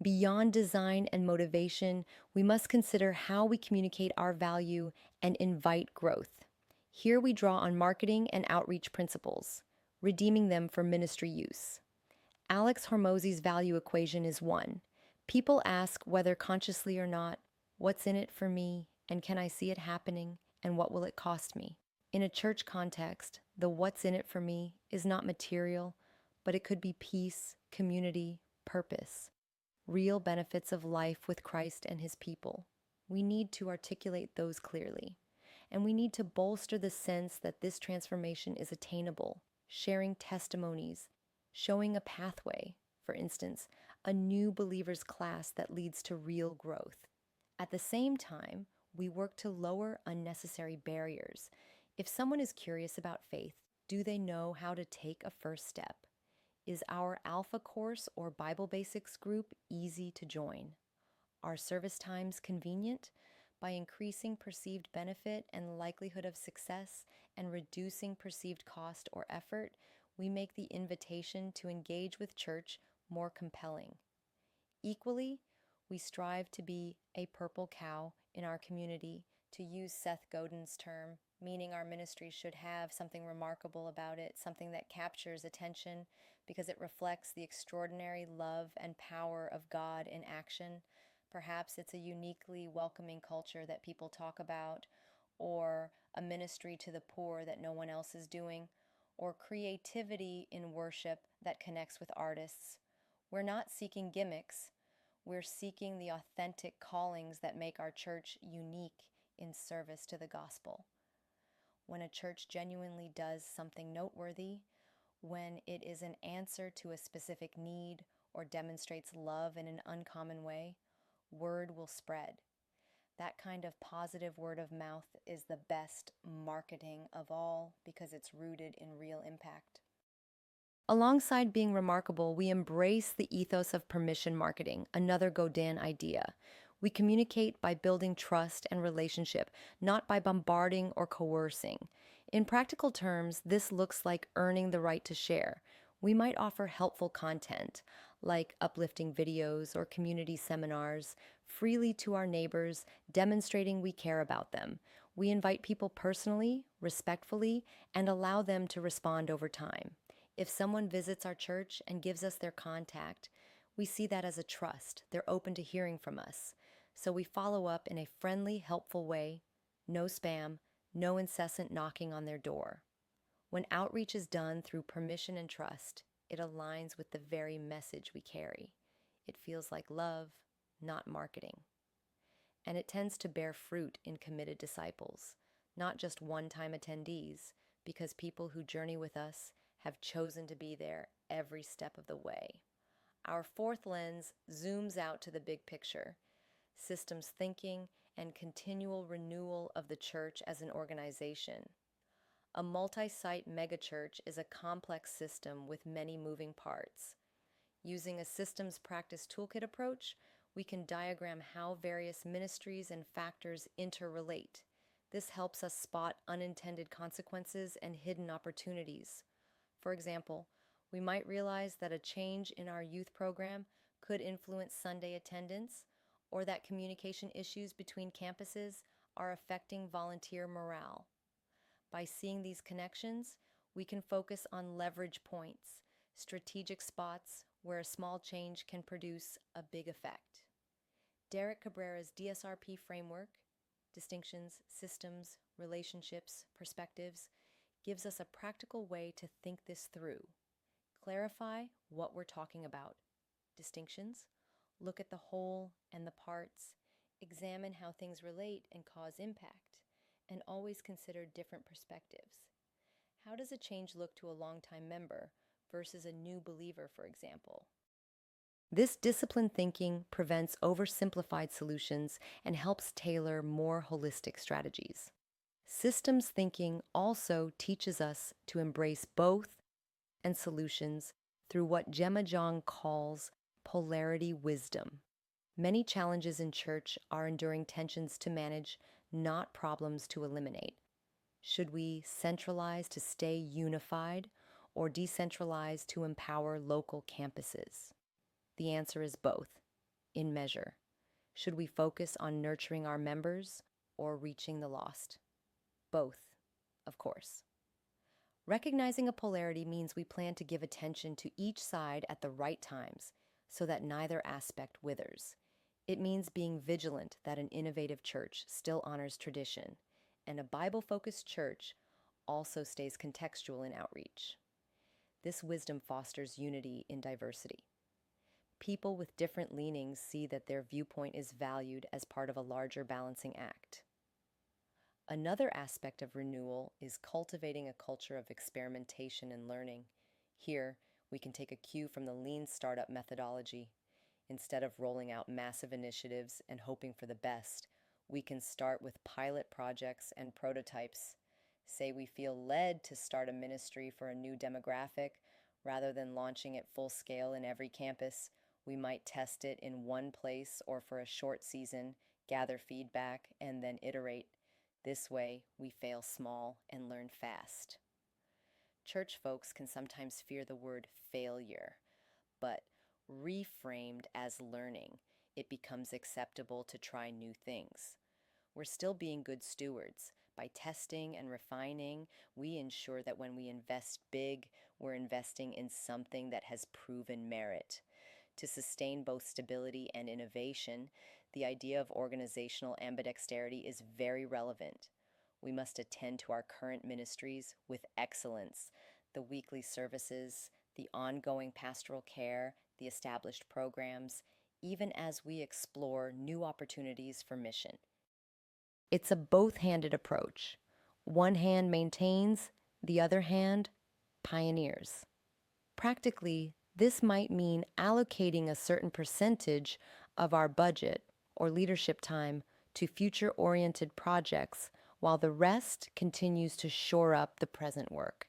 Beyond design and motivation, we must consider how we communicate our value and invite growth. Here we draw on marketing and outreach principles, redeeming them for ministry use. Alex Hormozy's value equation is one. People ask, whether consciously or not, what's in it for me, and can I see it happening, and what will it cost me? In a church context, the what's in it for me is not material, but it could be peace, community, purpose, real benefits of life with Christ and his people. We need to articulate those clearly. And we need to bolster the sense that this transformation is attainable, sharing testimonies, showing a pathway, for instance, a new believers class that leads to real growth. At the same time, we work to lower unnecessary barriers. If someone is curious about faith, do they know how to take a first step? Is our Alpha course or Bible Basics group easy to join? Are service times convenient? By increasing perceived benefit and likelihood of success and reducing perceived cost or effort, we make the invitation to engage with church more compelling. Equally, we strive to be a purple cow in our community, to use Seth Godin's term, meaning our ministry should have something remarkable about it, something that captures attention because it reflects the extraordinary love and power of God in action. Perhaps it's a uniquely welcoming culture that people talk about, or a ministry to the poor that no one else is doing, or creativity in worship that connects with artists. We're not seeking gimmicks. We're seeking the authentic callings that make our church unique in service to the gospel. When a church genuinely does something noteworthy, when it is an answer to a specific need or demonstrates love in an uncommon way, word will spread. That kind of positive word of mouth is the best marketing of all because it's rooted in real impact. Alongside being remarkable, we embrace the ethos of permission marketing, another Godin idea. We communicate by building trust and relationship, not by bombarding or coercing. In practical terms, this looks like earning the right to share. We might offer helpful content, like uplifting videos or community seminars, freely to our neighbors, demonstrating we care about them. We invite people personally, respectfully, and allow them to respond over time. If someone visits our church and gives us their contact, we see that as a trust. They're open to hearing from us. So we follow up in a friendly, helpful way. No spam, no incessant knocking on their door. When outreach is done through permission and trust, it aligns with the very message we carry. It feels like love, not marketing. And it tends to bear fruit in committed disciples, not just one-time attendees, because people who journey with us have chosen to be there every step of the way. Our fourth lens zooms out to the big picture: systems thinking and continual renewal of the church as an organization. A multi-site megachurch is a complex system with many moving parts. Using a systems practice toolkit approach, we can diagram how various ministries and factors interrelate. This helps us spot unintended consequences and hidden opportunities. For example, we might realize that a change in our youth program could influence Sunday attendance, or that communication issues between campuses are affecting volunteer morale. By seeing these connections, we can focus on leverage points, strategic spots where a small change can produce a big effect. Derek Cabrera's DSRP framework, distinctions, systems, relationships, perspectives, gives us a practical way to think this through. Clarify what we're talking about. Distinctions, look at the whole and the parts, examine how things relate and cause impact, and always consider different perspectives. How does a change look to a longtime member versus a new believer, for example? This disciplined thinking prevents oversimplified solutions and helps tailor more holistic strategies. Systems thinking also teaches us to embrace both and solutions through what Gemma Jong calls polarity wisdom. Many challenges in church are enduring tensions to manage, not problems to eliminate. Should we centralize to stay unified or decentralize to empower local campuses? The answer is both. in measure? Should we focus on nurturing our members or reaching the lost? Both, of course. Recognizing a polarity means we plan to give attention to each side at the right times so that neither aspect withers. It means being vigilant that an innovative church still honors tradition and a Bible focused church also stays contextual in outreach. This wisdom fosters unity in diversity. People with different leanings see that their viewpoint is valued as part of a larger balancing act. Another aspect of renewal is cultivating a culture of experimentation and learning. Here, we can take a cue from the lean startup methodology. Instead of rolling out massive initiatives and hoping for the best, we can start with pilot projects and prototypes. Say we feel led to start a ministry for a new demographic, rather than launching it full scale in every campus, we might test it in one place or for a short season, gather feedback, and then iterate. This way, we fail small and learn fast. Church folks can sometimes fear the word failure, but reframed as learning, it becomes acceptable to try new things. We're still being good stewards. By testing and refining, we ensure that when we invest big, we're investing in something that has proven merit. To sustain both stability and innovation, the idea of organizational ambidexterity is very relevant. We must attend to our current ministries with excellence, the weekly services, the ongoing pastoral care, the established programs, even as we explore new opportunities for mission. It's a both-handed approach. One hand maintains, the other hand pioneers. Practically, this might mean allocating a certain percentage of our budget or leadership time to future-oriented projects while the rest continues to shore up the present work.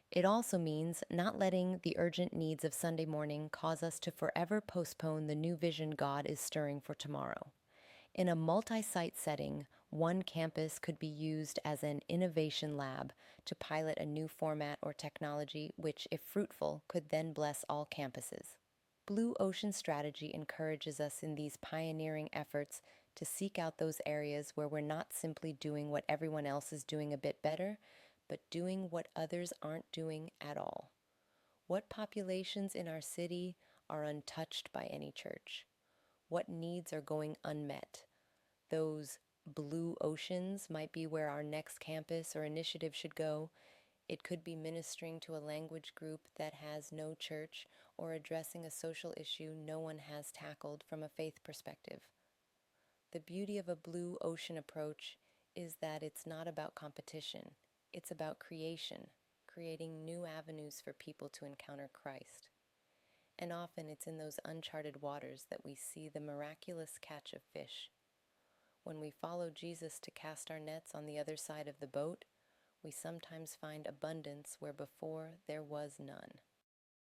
It also means not letting the urgent needs of Sunday morning cause us to forever postpone the new vision God is stirring for tomorrow. In a multi-site setting, one campus could be used as an innovation lab to pilot a new format or technology which, if fruitful, could then bless all campuses. Blue Ocean Strategy encourages us in these pioneering efforts to seek out those areas where we're not simply doing what everyone else is doing a bit better, but doing what others aren't doing at all. What populations in our city are untouched by any church? What needs are going unmet? Those blue oceans might be where our next campus or initiative should go. It could be ministering to a language group that has no church or addressing a social issue no one has tackled from a faith perspective. The beauty of a blue ocean approach is that it's not about competition. It's about creation, creating new avenues for people to encounter Christ. And often it's in those uncharted waters that we see the miraculous catch of fish. When we follow Jesus to cast our nets on the other side of the boat, we sometimes find abundance where before there was none.